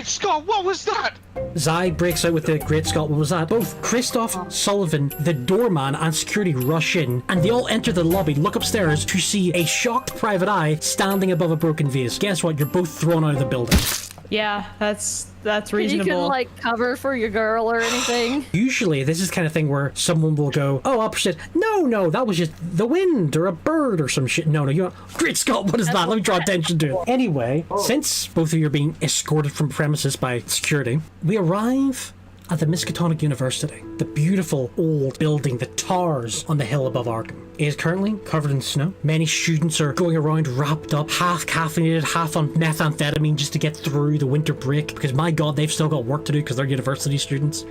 Great Scott, what was that? Zai breaks out with the Great Scott. What was that? Both Christoph, Sullivan, the doorman, and security rush in, and they all enter the lobby, look upstairs to see a shocked Private Eye standing above a broken vase. Guess what? You're both thrown out of the building. Yeah, that's reasonable. You can, like, cover for your girl or anything. Usually, this is the kind of thing where someone will go, oh, opposite. No, that was just the wind or a bird or some shit. No, you don't. Great Scott, what is that? Let me draw attention to it. Anyway, since both of you are being escorted from premises by security, we arrive at the Miskatonic University, the beautiful old building that towers on the hill above Arkham. It is currently covered in snow. Many students are going around wrapped up, half caffeinated, half on methamphetamine just to get through the winter break, because my god, they've still got work to do because they're university students.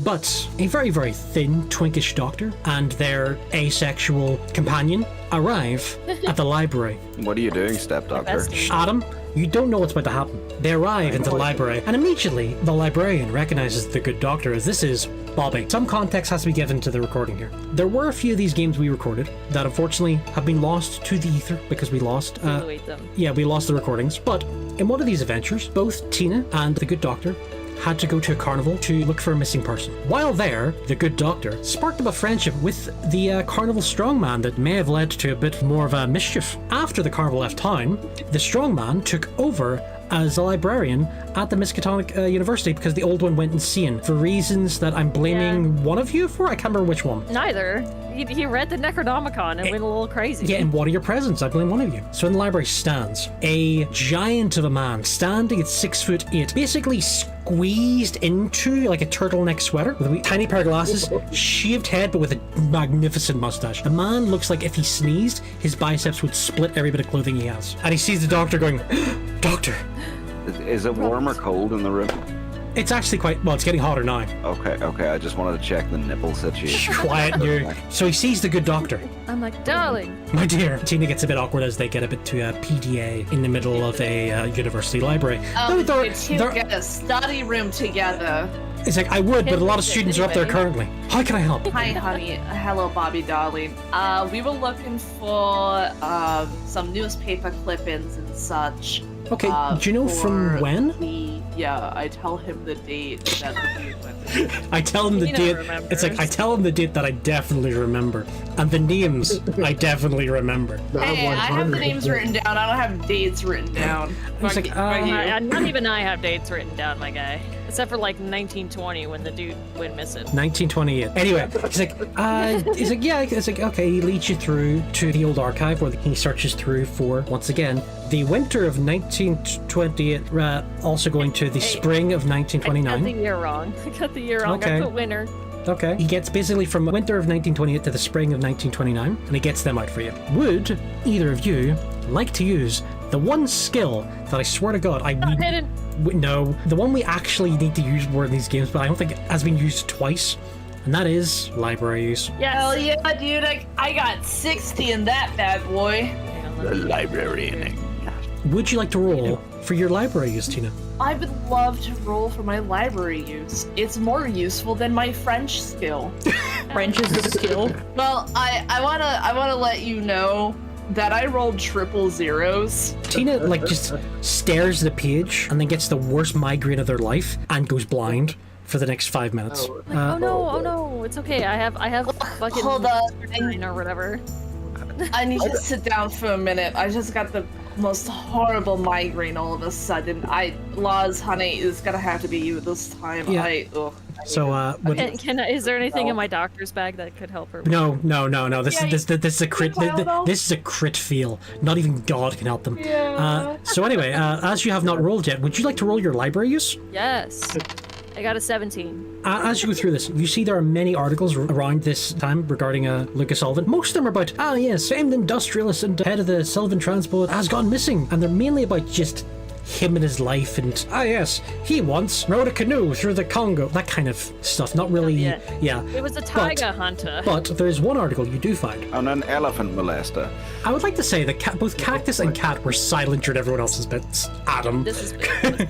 But a very, very thin, twinkish doctor and their asexual companion arrive at the library. What are you doing, stepdoctor? Adam, you don't know what's about to happen. They arrive into the library, and immediately the librarian recognizes the good doctor as this is Bobby. Some context has to be given to the recording here. There were a few of these games we recorded that unfortunately have been lost to the ether because we lost we lost the recordings. But in one of these adventures, both Tina and the good doctor had to go to a carnival to look for a missing person. While there, the good doctor sparked up a friendship with the carnival strongman that may have led to a bit more of a mischief. After the carnival left town, the strongman took over as a librarian at the Miskatonic University because the old one went insane for reasons that I'm blaming one of you for. I can't remember which one. Neither. He read the Necronomicon and went a little crazy. Yeah, and what are your presents? I blame one of you. So in the library stands a giant of a man, standing at 6'8", basically squeezed into like a turtleneck sweater with a wee tiny pair of glasses, shaved head, but with a magnificent mustache. The man looks like if he sneezed, his biceps would split every bit of clothing he has. And he sees the doctor going, Doctor! Is it warm or cold in the room? It's actually quite, well, it's getting hotter now. Okay, I just wanted to check the nipple situation. Quiet, you. So he sees the good doctor. I'm like, darling. My dear. Tina gets a bit awkward as they get a bit to a PDA in the middle of a university library. You two get a study room together. It's like, I would, but a lot of students are up there currently. How can I help? Hi, honey. Hello, Bobby, darling. We were looking for some newspaper clippings and such. Okay, do you know from when? Yeah, I tell him the date that the dude went. I tell him the date. It's like, I tell him the date that I definitely remember. And the names I definitely remember. Hey, I have the names written down. I don't have dates written down. It's like, not even I have dates written down, my guy. Except for like 1920 when the dude went missing. 1928. Anyway, he's like, yeah, it's like, okay, he leads you through to the old archive where he searches through for, once again, the winter of 1928, also going to the spring of 1929. I got the year wrong. Okay. I put winter. Okay. He gets basically from winter of 1928 to the spring of 1929, and he gets them out for you. Would either of you like to use the one skill that I swear to God I need? No, the one we actually need to use more in these games, but I don't think it has been used twice, and that is library use. Yeah, hell yeah, dude! I got 60 in that bad boy. The librarian. Would you like to roll for your library use, Tina? I would love to roll for my library use. It's more useful than my French skill. French is a skill. Well, I wanna let you know that I rolled triple zeros. Tina like just stares at the page and then gets the worst migraine of their life and goes blind for the next 5 minutes. Oh no, it's okay. I have fucking hold on or whatever. I need to sit down for a minute. I just got the most horrible migraine all of a sudden. Laws, honey, it's gonna have to be you this time. Yeah. Is there anything in my doctor's bag that could help her? No. This is a crit. This is a crit feel. Not even God can help them. Yeah. So anyway, as you have not rolled yet, would you like to roll your library use? Yes. I got a 17. As you go through this, you see there are many articles around this time regarding Lucas Sullivan. Most of them are about, yes, famed industrialist and head of the Sullivan Transport has gone missing. And they're mainly about just him and his life and, yes, he once rode a canoe through the Congo. That kind of stuff. Not really, yeah. It was a tiger hunter. But there's one article you do find. And an elephant molester. I would like to say that both Cactus and Cat were silent during everyone else's bits. Adam. This is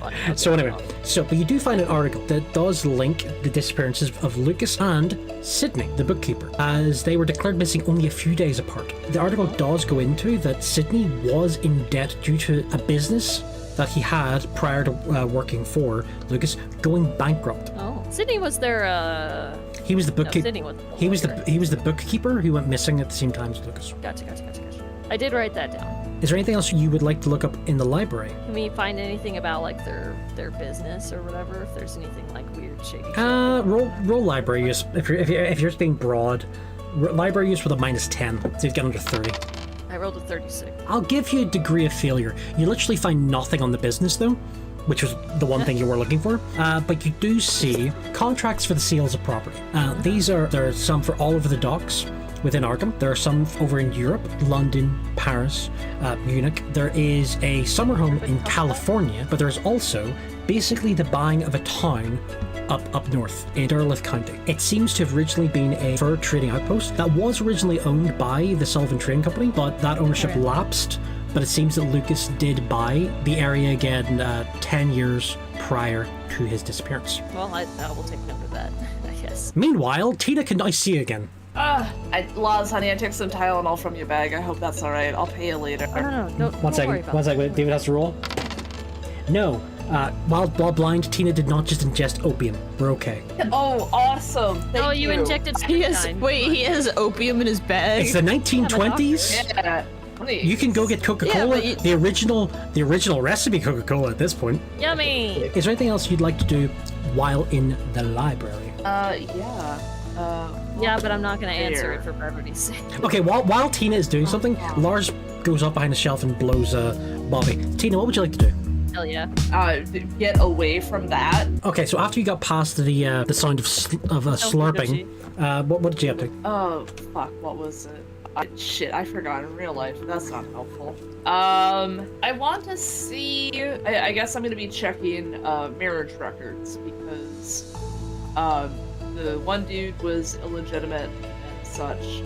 funny. So anyway, but you do find an article that does link the disappearances of Lucas and Sydney, the bookkeeper, as they were declared missing only a few days apart. The article does go into that Sydney was in debt due to a business that he had prior to working for Lucas going bankrupt. Oh, Sydney was their. He was the No, bookkeeper. Sydney was. He was the bookkeeper who went missing at the same time as Lucas. Gotcha. I did write that down. Is there anything else you would like to look up in the library? Can we find anything about like their business or whatever? If there's anything like weird, shady. shit? Roll library use. If you're just being broad, library use with a -10, so you get under 30. I rolled a 36. I'll give you a degree of failure. You literally find nothing on the business though, which was the one thing you were looking for. But you do see contracts for the sales of property. There are some for all over the docks within Arkham. There are some over in Europe, London, Paris, Munich. There is a summer home in California, but there's also basically the buying of a town up north in Derleth County. It seems to have originally been a fur trading outpost that was originally owned by the Sullivan Trading Company, but that ownership lapsed. But it seems that Lucas did buy the area again 10 years prior to his disappearance. Well, I will take note of that, I guess. Meanwhile, Tina, can I see you again? Laws, honey, I took some Tylenol from your bag. I hope that's alright. I'll pay you later. No, don't One worry about second. David has to roll. No. While blind, Tina did not just ingest opium. We're okay. Oh, awesome. Thank Oh, you injected He has, strychnine. wait, he has opium in his bag. It's the 1920s. Yeah. Please. You can go get Coca-Cola, Yeah, but the original recipe Coca-Cola at this point. Yummy! Is there anything else you'd like to do while in the library? Yeah. Yeah, but I'm not gonna answer it for brevity's sake. Okay, while Tina is doing something, Lars goes up behind the shelf and blows Bobby. Tina, what would you like to do? Hell yeah. Get away from that. Okay, so after you got past the sound of slurping, what did you have to? Oh, fuck, what was it? Shit, I forgot in real life. That's not helpful. I want to see... I guess I'm gonna be checking marriage records because the one dude was illegitimate and such.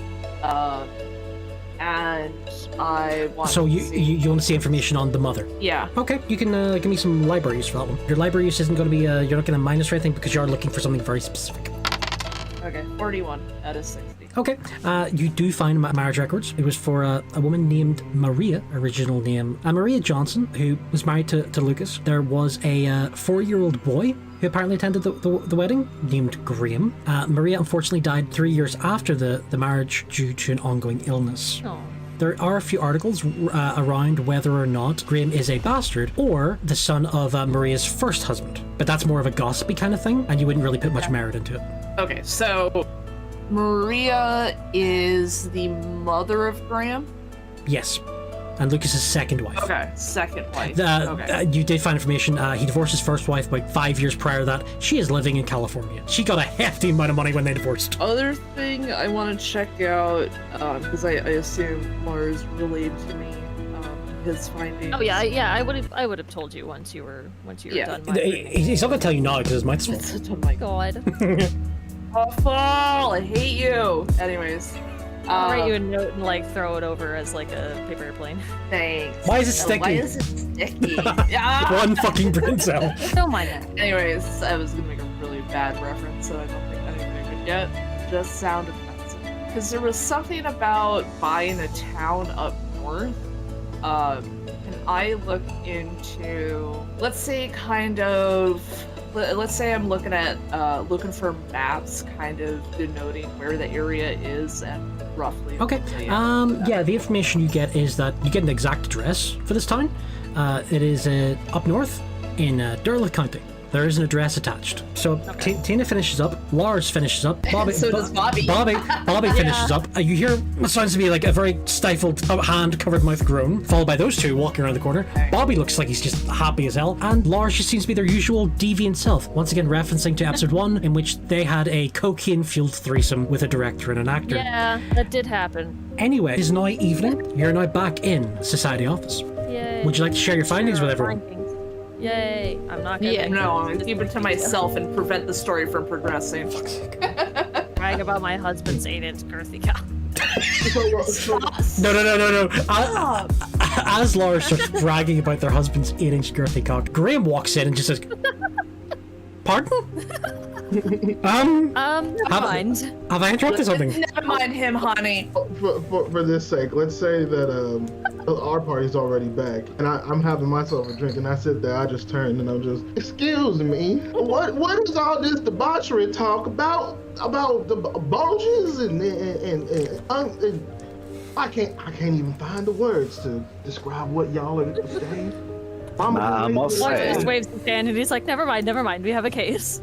And I want So to you see... you want to see information on the mother? Yeah. Okay, you can give me some library use for that one. Your library use isn't going to be, you're not going to minus or anything because you are looking for something very specific. Okay, 41 out of 60. Okay, you do find marriage records. It was for a woman named Maria, original name, Maria Johnson, who was married to Lucas. There was a 4-year-old boy who apparently attended the wedding, named Graham. Maria unfortunately died 3 years after the marriage due to an ongoing illness. Oh. There are a few articles around whether or not Graham is a bastard or the son of Maria's first husband. But that's more of a gossipy kind of thing, and you wouldn't really put much merit into it. Okay, so Maria is the mother of Graham? Yes. And Lucas's second wife. Okay, second wife. You did find information. He divorced his first wife about 5 years prior to that. She is living in California. She got a hefty amount of money when they divorced. Other thing I want to check out, because I assume Lars relayed to me his findings. Oh yeah. I would have told you once you were done. He's not going to tell you now because his mic's full. It's such a mic. God. Awful! I hate you! Anyways. I'll write you a note and like throw it over as like a paper airplane. Thanks. Why is it sticky? Why is it sticky? One fucking brain cell. Don't mind that. Anyways, I was gonna make a really bad reference that I don't think anybody would get. Just sound offensive. Because there was something about buying a town up north. And I look into, let's say I'm looking at looking for maps kind of denoting where the area is and roughly. Okay. Yeah, the information you get is that you get an exact address for this town. It is up north in Derleth County. There is an address attached. So Tina finishes up, Lars finishes up, Bobby. So does Bobby. Bobby finishes up. You hear what sounds to be like a very stifled, hand-covered mouth groan, followed by those two walking around the corner. Bobby looks like he's just happy as hell, and Lars just seems to be their usual deviant self. Once again, referencing to episode 1, in which they had a cocaine-fueled threesome with a director and an actor. Yeah, that did happen. Anyway, it is now evening. You're now back in Society Office. Yay. Would you like to share your findings with everyone? Yay. I'm not gonna No, I'm gonna keep it to myself and prevent the story from progressing. brag about my husband's 8-inch girthy cock. No. As Laura starts bragging about their husband's 8-inch girthy cock, Graham walks in and just says, "Pardon?" Never mind. Have I interrupted something? Never mind him, honey. For this sake, let's say that our party's already back, and I'm having myself a drink, and I sit there, I just turn, and I'm just, excuse me, what is all this debauchery talk about the bulges and I can't even find the words to describe what y'all are saying. I must Lars say, just waves his hand and he's like, never mind, we have a case.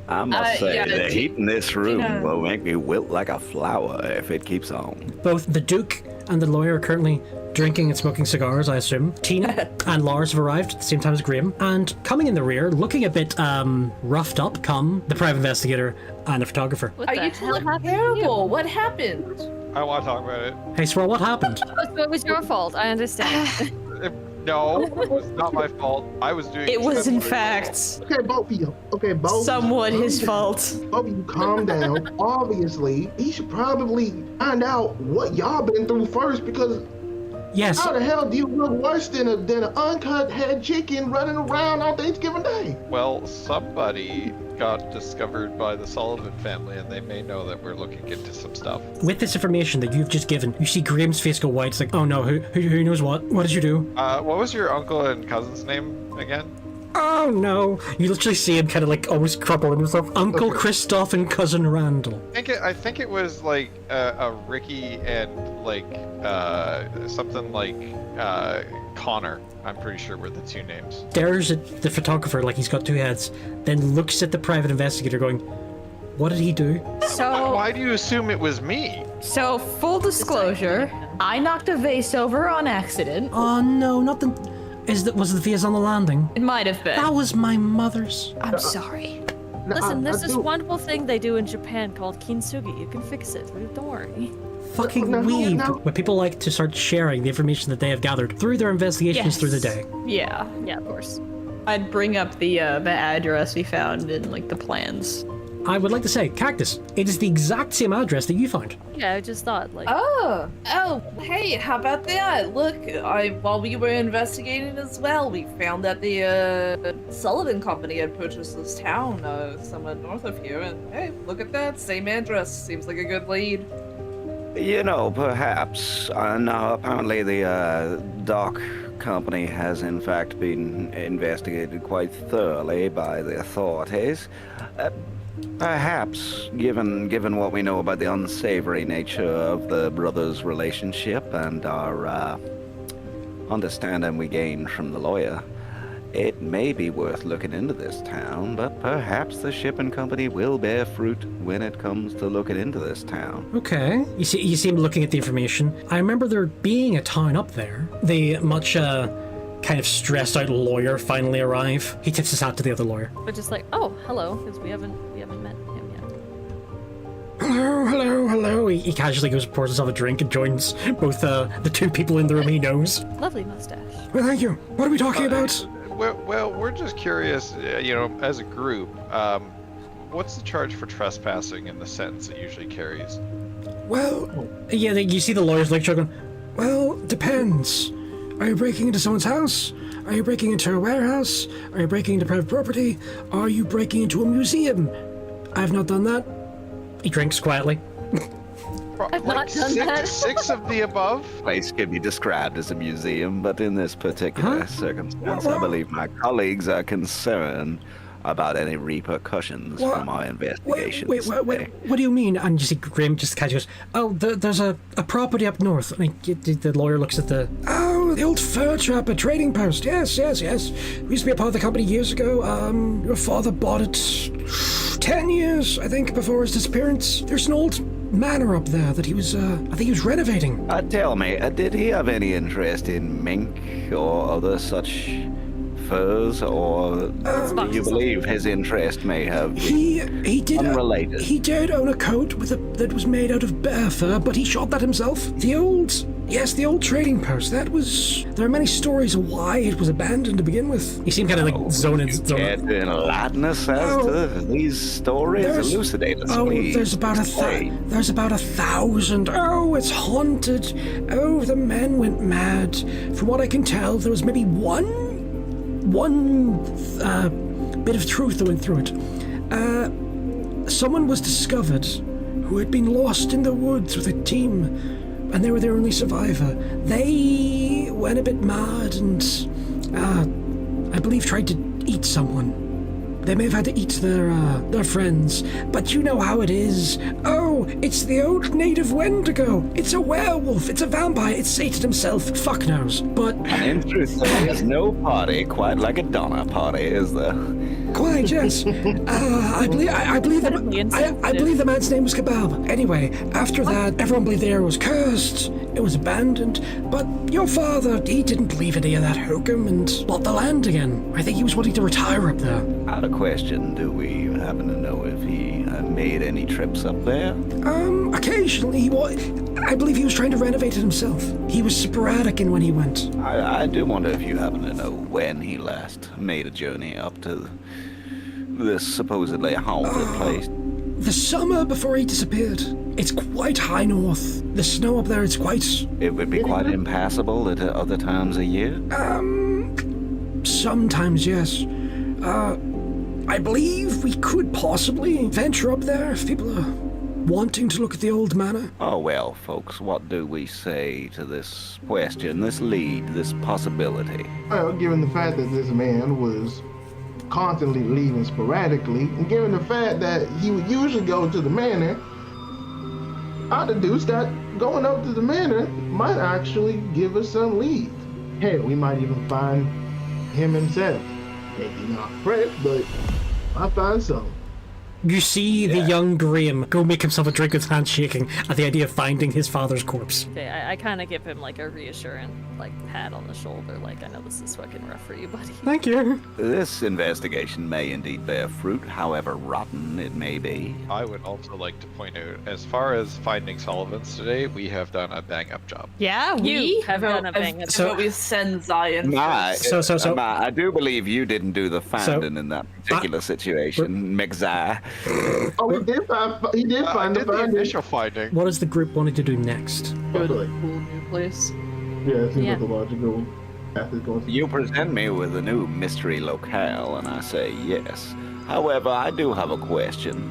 I must say, yeah, the heat in this room Tina. will make me wilt like a flower if it keeps on. Both the Duke and the lawyer are currently drinking and smoking cigars, I assume. Tina and Lars have arrived at the same time as Graham. And coming in the rear, looking a bit roughed up, come the private investigator and the photographer. What Are the you two hell look happened to you? terrible? What happened? I don't want to talk about it. Hey, Swirl, what happened? It was your fault, I understand. No, it was not my fault. I was doing. It was in exceptionally fact Okay, both of you. Okay, both. somewhat his fault. Both of you, calm down. Obviously, he should probably find out what y'all been through first, because Yes. how the hell do you look worse than an uncut head chicken running around on Thanksgiving Day? well. Well, somebody got discovered by the Sullivan family, and they may know that we're looking into some stuff. With this information that you've just given, you see Graham's face go white. It's like, oh no, who knows what? What did you do? What was your uncle and cousin's name again? Oh no. You literally see him kind of like almost crumpling himself. Uncle Christoph and Cousin Randall. I think it was like a Ricky and like something like Connor. I'm pretty sure were the two names. Stares at the photographer like he's got two heads, then looks at the private investigator going, what did he do? So, Why do you assume it was me? so full disclosure, I knocked a vase over on accident. Oh no, not the... Was the vase on the landing? It might have been. That was my mother's. I'm sorry. Listen, there's this do- wonderful thing they do in Japan called kintsugi. You can fix it. Don't worry. Fucking No, weeb. no. Where people like to start sharing the information that they have gathered through their investigations Yes. through the day. Yeah. Yeah, of course. I'd bring up the address we found in like the plans. I would like to say, Cactus, it is the exact same address that you found. Yeah, I just thought, like, Oh, hey, how about that? Look, while we were investigating as well, we found that the Sullivan Company had purchased this town somewhere north of here, and hey, look at that, same address. Seems like a good lead. You know, perhaps. Now, apparently the dock company has in fact been investigated quite thoroughly by the authorities. Perhaps, given what we know about the unsavory nature of the brothers' relationship and our understanding we gained from the lawyer, it may be worth looking into this town, but perhaps the shipping company will bear fruit when it comes to looking into this town. Okay. You see him looking at the information. I remember there being a town up there. The much kind of stressed out lawyer finally arrive. He tips his hat to the other lawyer. but just like, oh, hello, because we haven't met him yet. Hello. He casually goes and pours himself a drink and joins both the two people in the room he knows. Lovely mustache. Well, thank you. What are we talking about? Well, we're just curious, as a group, what's the charge for trespassing in the sentence it usually carries? Well, yeah, you see the lawyer's lecture going, well, depends. Are you breaking into someone's house? Are you breaking into a warehouse? Are you breaking into private property? Are you breaking into a museum? I have not done that. He drinks quietly. I've not done that. Six of the above? Place can be described as a museum, but in this particular Huh? circumstance, I believe my colleagues are concerned about any repercussions What? from our investigations. Wait, what do you mean? And you see Graham just casually goes, oh, there's a property up north. And the lawyer looks at the... Oh, the old fur trap, a trading post. Yes. We used to be a part of the company years ago. Your father bought it 10 years, I think, before his disappearance. There's an old manor up there that he was, I think he was renovating. Tell me, did he have any interest in mink or other such furs, or do you believe his interest may have been He did. unrelated? He did own a coat that was made out of bear fur, but he shot that himself. The old trading post. There are many stories of why it was abandoned to begin with. You seem kind of like zoning. Care to enlighten us as to these stories? Elucidate us, please. There's about there's about 1,000. Oh, it's haunted. Oh, the men went mad. From what I can tell, there was maybe one bit of truth that went through it. someone was discovered who had been lost in the woods with a team, and they were their only survivor. They went a bit mad and, I believe, tried to eat someone. They may have had to eat their friends, but you know how it is. Oh, it's the old native Wendigo. It's a werewolf. It's a vampire. It's Satan himself. Fuck knows. But And in truth, there is no party quite like a Donna party, is there? quite, yes. I believe the man's name was Kebab. Anyway, after that, everyone believed the area was cursed. It was abandoned. But your father, he didn't believe any of that hokum and bought the land again. I think he was wanting to retire up there. Out of question, do we happen to know if he made any trips up there? Occasionally, I believe he was trying to renovate it himself. He was sporadic in when he went. I do wonder if you happen to know when he last made a journey up to this supposedly haunted place. The summer before he disappeared. It's quite high north. The snow up there is quite... It would be quite impassable at other times of year. Sometimes, yes. I believe we could possibly venture up there if people are wanting to look at the old manor. Oh well, folks, what do we say to this question, this lead, this possibility? Well, given the fact that this man was constantly leaving sporadically, and given the fact that he would usually go to the manor, I deduced that going up to the manor might actually give us some leads. Hell, we might even find him himself. Maybe not fresh, but I find some. You see the young Graham go make himself a drink with hands shaking at the idea of finding his father's corpse. Okay, I kind of give him like a reassuring, like pat on the shoulder, like I know this is fucking rough for you, buddy. Thank you. This investigation may indeed bear fruit, however rotten it may be. I would also like to point out, as far as finding Sullivans today, we have done a bang-up job. Yeah, You we have done a bang up. So we send Zion. I do believe you didn't do the finding in that particular situation, McZai. Oh, he did find I the did the finding. initial finding. What is the group wanting to do next? Go to a cool new place. Yeah, it seems Yeah. like a logical path is going. You present me with a new mystery locale, and I say yes. However, I do have a question.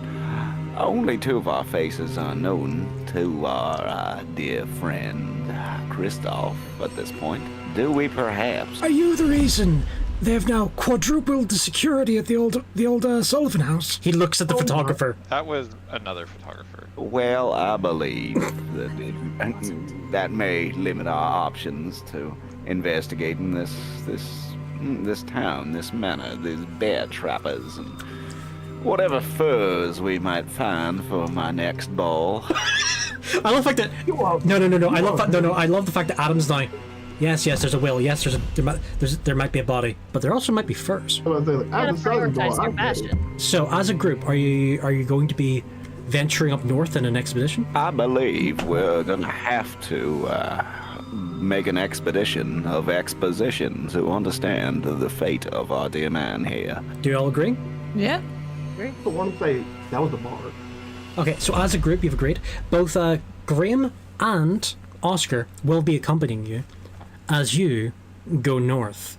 Only two of our faces are known to our dear friend Christoph at this point. Do we perhaps? Are you the reason they've now quadrupled the security at the old Sullivan house? He looks at the photographer. That was another photographer. Well, I believe that that may limit our options to investigating this town, this manor, these bear trappers, and whatever furs we might find for my next ball. I love the fact that I love the fact that Adam's like, yes, there's a will. Yes, there might be a body, but there also might be furs. I was saying, You gotta prioritize your passion. So, as a group, are you going to be venturing up north in an expedition? I believe we're gonna have to make an expedition of exposition to understand the fate of our dear man here. Do you all agree? Yeah. I want to say that was the bar. Okay, so as a group, you've agreed. Both Graham and Oscar will be accompanying you as you go north.